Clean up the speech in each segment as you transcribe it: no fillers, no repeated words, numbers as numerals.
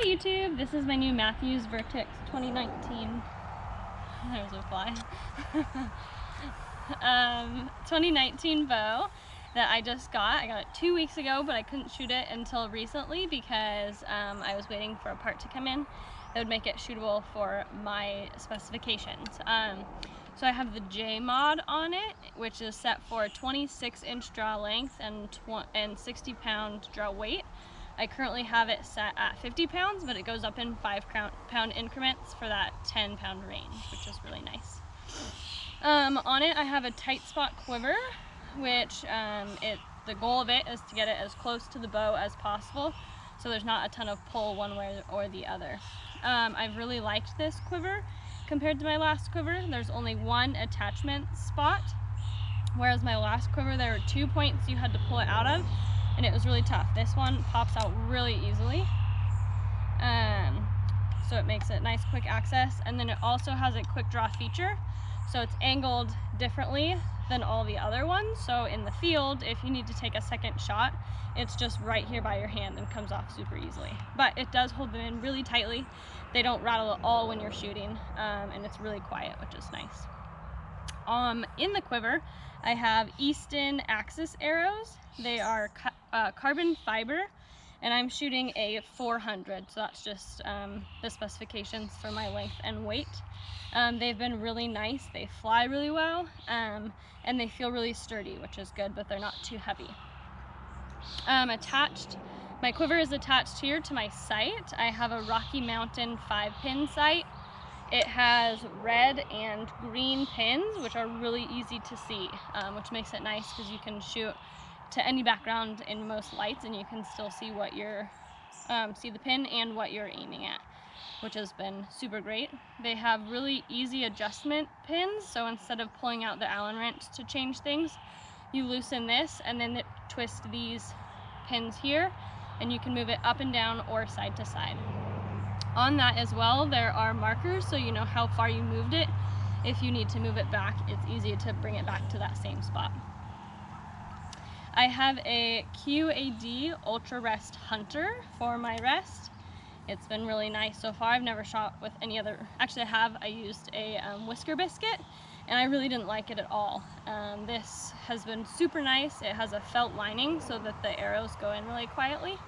YouTube, this is my new Mathews Vertix 2019. There's a fly. 2019 bow that I just got. I got it 2 weeks ago, but I couldn't shoot it until recently because I was waiting for a part to come in that would make it shootable for my specifications. So I have the J mod on it, which is set for 26-inch draw length and 60 pound draw weight. I currently have it set at 50 pounds, but it goes up in 5-pound increments for that 10-pound range, which is really nice. On it, I have a tight spot quiver, which the goal of it is to get it as close to the bow as possible, so there's not a ton of pull one way or the other. I've really liked this quiver compared to my last quiver. There's only one attachment spot, whereas my last quiver there were 2 points you had to pull it out of, and it was really tough. This one pops out really easily, so it makes it nice quick access, and then it also has a quick draw feature, so it's angled differently than all the other ones. So in the field, if you need to take a second shot, it's just right here by your hand and comes off super easily. But it does hold them in really tightly. They don't rattle at all when you're shooting, and it's really quiet, which is nice. In the quiver, I have Easton Axis arrows. They are carbon fiber, and I'm shooting a 400, so that's just the specifications for my length and weight. They've been really nice. They fly really well, and they feel really sturdy, which is good, but they're not too heavy. My quiver is attached here to my sight. I have a Rocky Mountain 5-pin sight. It has red and green pins, which are really easy to see, which makes it nice because you can shoot to any background in most lights and you can still see what you're see the pin and what you're aiming at, which has been super great. They have really easy adjustment pins, so instead of pulling out the Allen wrench to change things, you loosen this and then twist these pins here, and you can move it up and down or side to side. On that as well, there are markers, so you know how far you moved it. If you need to move it back, it's easy to bring it back to that same spot. I have a QAD Ultra Rest Hunter for my rest. It's been really nice so far. I've never shot with any other, actually I have. I used a whisker biscuit, and I really didn't like it at all. This has been super nice. It has a felt lining so that the arrows go in really quietly.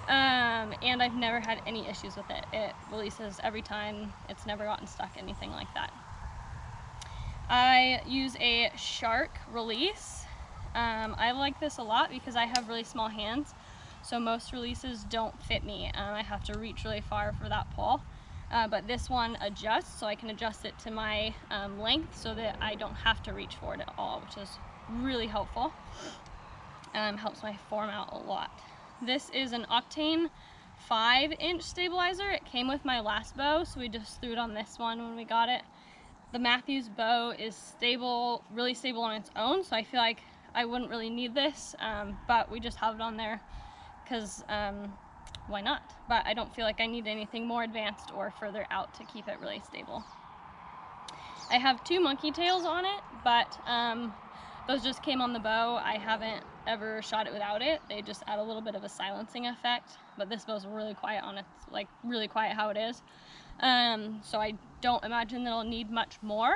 And I've never had any issues with it. It releases every time. It's never gotten stuck, anything like that. I use a shark release. I like this a lot because I have really small hands, so most releases don't fit me. I have to reach really far for that pull. But this one adjusts, so I can adjust it to my length so that I don't have to reach for it at all, which is really helpful. Helps my form out a lot. This is an Octane 5-inch stabilizer. It came with my last bow, so we just threw it on this one when we got it. The Mathews bow is stable, really stable on its own, so I feel like I wouldn't really need this, but we just have it on there because why not? But I don't feel like I need anything more advanced or further out to keep it really stable. I have 2 monkey tails on it, but those just came on the bow. I haven't ever shot it without it. They just add a little bit of a silencing effect, but this bow's really quiet on it, like really quiet how it is. So I don't imagine that I'll need much more.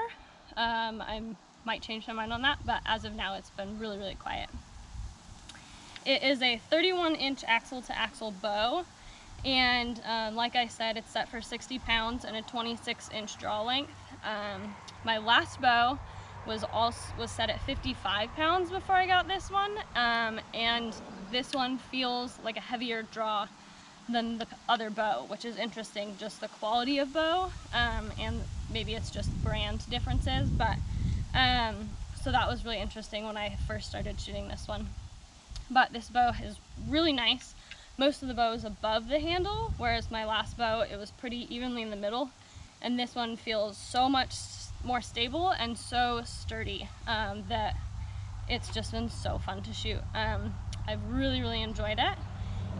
I might change my mind on that, but as of now it's been really, really quiet. It is a 31-inch axle-to-axle bow, and like I said, it's set for 60 pounds and a 26-inch draw length. My last bow was set at 55 pounds before I got this one, and this one feels like a heavier draw than the other bow, which is interesting, just the quality of bow, and maybe it's just brand differences, but so that was really interesting when I first started shooting this one. But this bow is really nice. Most of the bow is above the handle, whereas my last bow, it was pretty evenly in the middle, and this one feels so much more stable and so sturdy that it's just been so fun to shoot. I've really, really enjoyed it,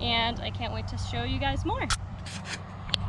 and I can't wait to show you guys more.